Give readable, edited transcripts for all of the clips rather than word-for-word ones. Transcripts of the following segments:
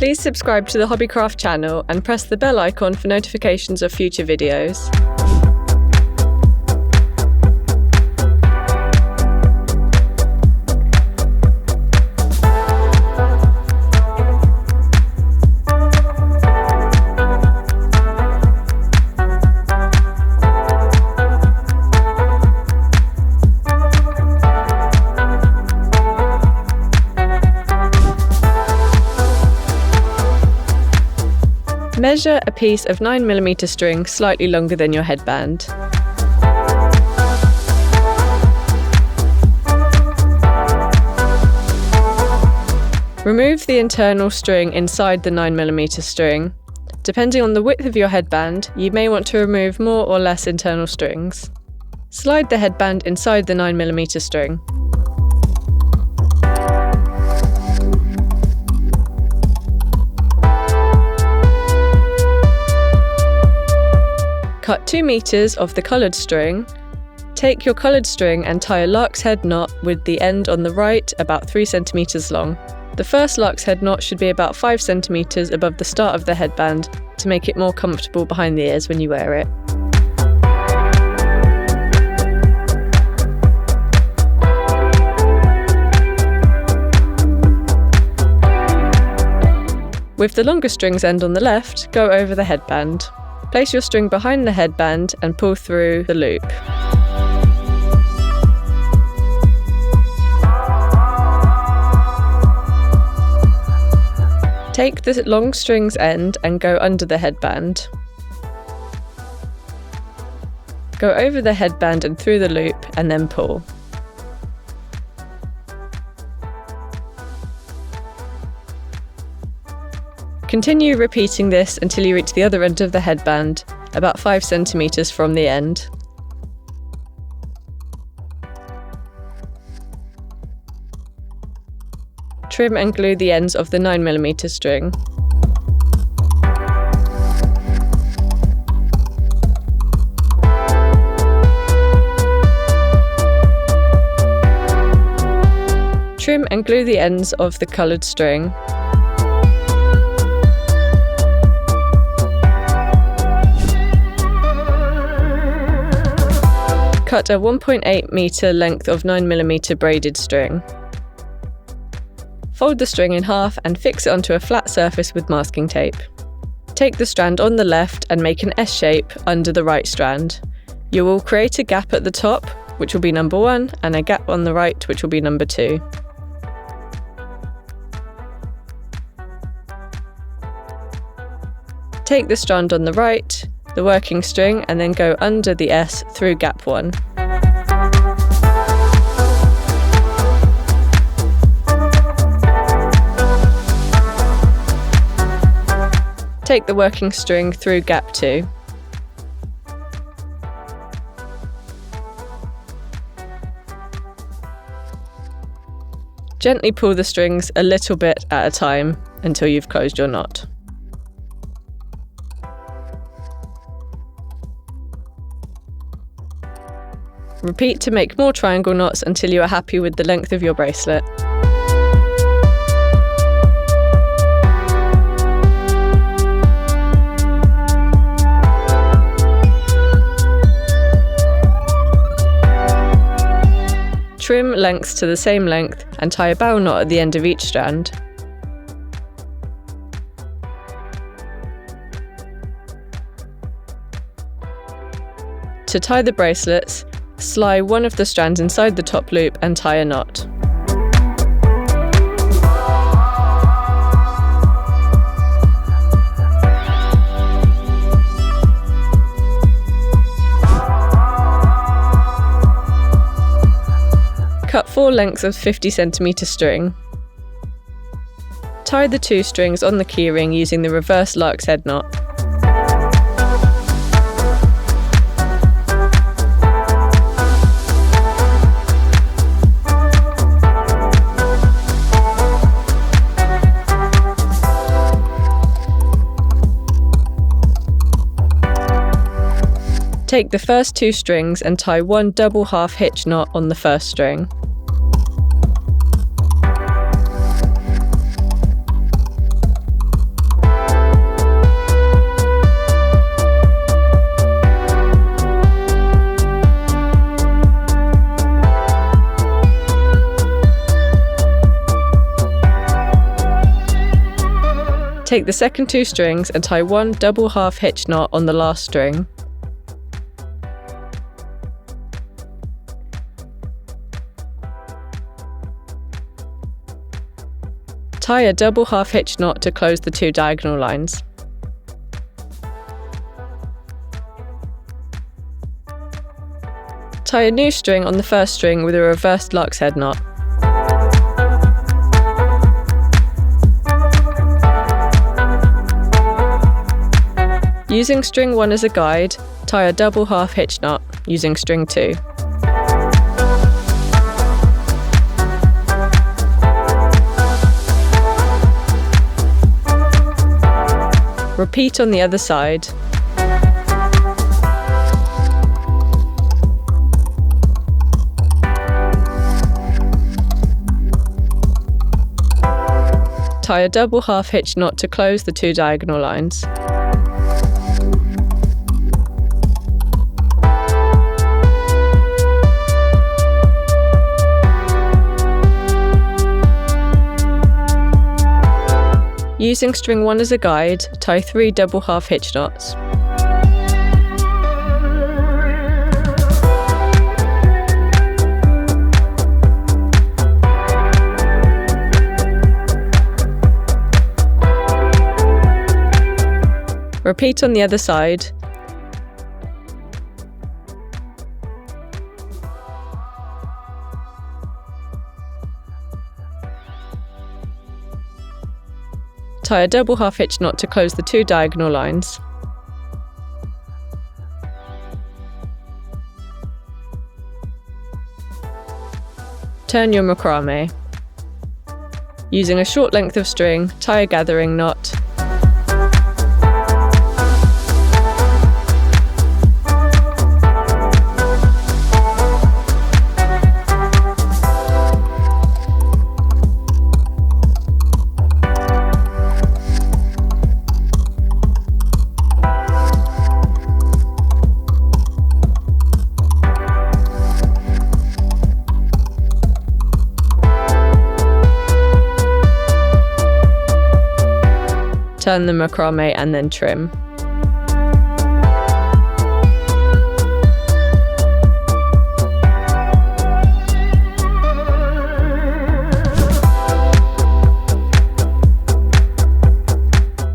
Please subscribe to the Hobbycraft channel and press the bell icon for notifications of future videos. Measure a piece of 9mm string slightly longer than your headband. Remove the internal string inside the 9mm string. Depending on the width of your headband, you may want to remove more or less internal strings. Slide the headband inside the 9mm string. Cut 2 meters of the coloured string. Take your coloured string and tie a lark's head knot with the end on the right about 3 centimeters long. The first lark's head knot should be about 5 centimeters above the start of the headband to make it more comfortable behind the ears when you wear it. With the longer string's end on the left, go over the headband. Place your string behind the headband and pull through the loop. Take the long string's end and go under the headband. Go over the headband and through the loop and then pull. Continue repeating this until you reach the other end of the headband, about 5 centimeters from the end. Trim and glue the ends of the 9mm string. Trim and glue the ends of the coloured string. Cut a 1.8 meter length of 9mm braided string. Fold the string in half and fix it onto a flat surface with masking tape. Take the strand on the left and make an S shape under the right strand. You will create a gap at the top, which will be number 1, and a gap on the right, which will be number 2. Take the strand on the right, the working string, and then go under the S through gap 1. Take the working string through gap 2. Gently pull the strings a little bit at a time until you've closed your knot. Repeat to make more triangle knots until you are happy with the length of your bracelet. Trim lengths to the same length and tie a bow knot at the end of each strand. To tie the bracelets, slide one of the strands inside the top loop and tie a knot. Cut 4 lengths of 50cm string. Tie the 2 strings on the keyring using the reverse lark's head knot. Take the first 2 strings and tie 1 double half hitch knot on the first string. Take the second 2 strings and tie 1 double half hitch knot on the last string. Tie a double half hitch knot to close the 2 diagonal lines. Tie a new string on the first string with a reversed lark's head knot. Using string 1 as a guide, tie a double half hitch knot using string 2. Repeat on the other side. Tie a double half hitch knot to close the 2 diagonal lines. Using string 1 as a guide, tie 3 double half hitch knots. Repeat on the other side. Tie a double half hitch knot to close the 2 diagonal lines. Turn your macrame. Using a short length of string, tie a gathering knot. Turn the macrame and then trim.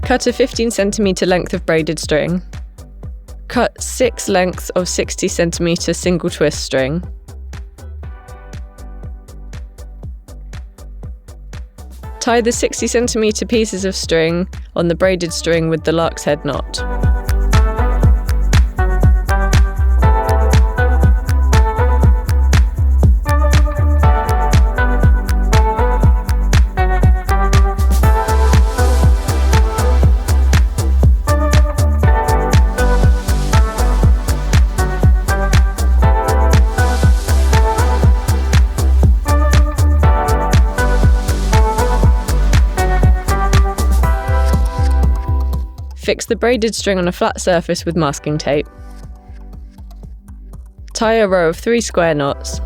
Cut a 15cm length of braided string. Cut 6 lengths of 60cm single twist string. Tie the 60cm pieces of string on the braided string with the lark's head knot. Fix the braided string on a flat surface with masking tape. Tie a row of 3 square knots.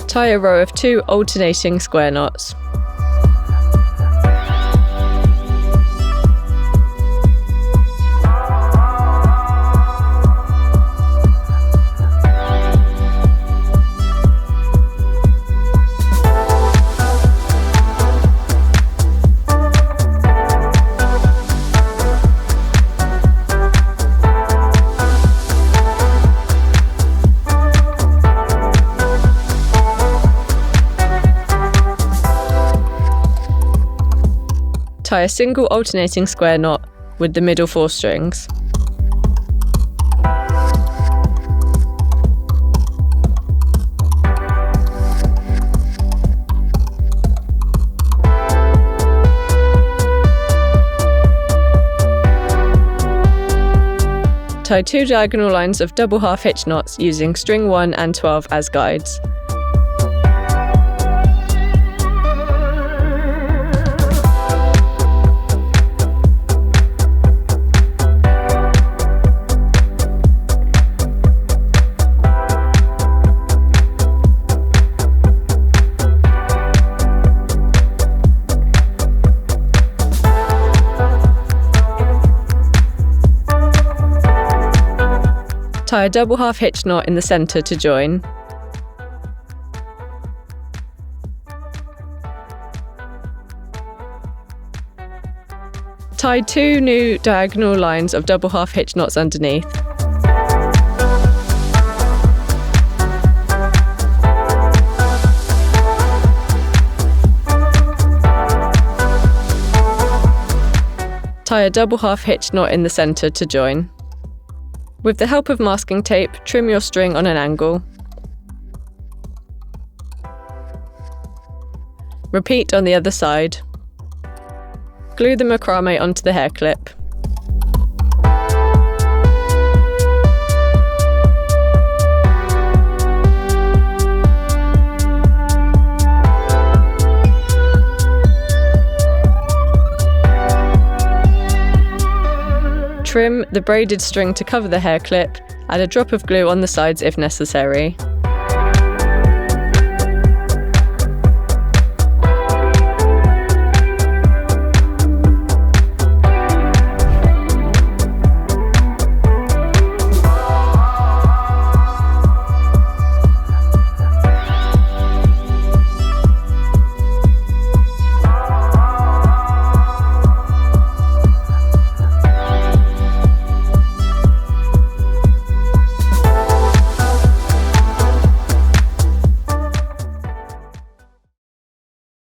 Tie a row of 2 alternating square knots. Tie a single alternating square knot with the middle 4 strings. Tie 2 diagonal lines of double half hitch knots using string 1 and 12 as guides. Tie a double half hitch knot in the centre to join. Tie 2 new diagonal lines of double half hitch knots underneath. Tie a double half hitch knot in the centre to join. With the help of masking tape, trim your string on an angle. Repeat on the other side. Glue the macrame onto the hair clip. Trim the braided string to cover the hair clip, add a drop of glue on the sides if necessary.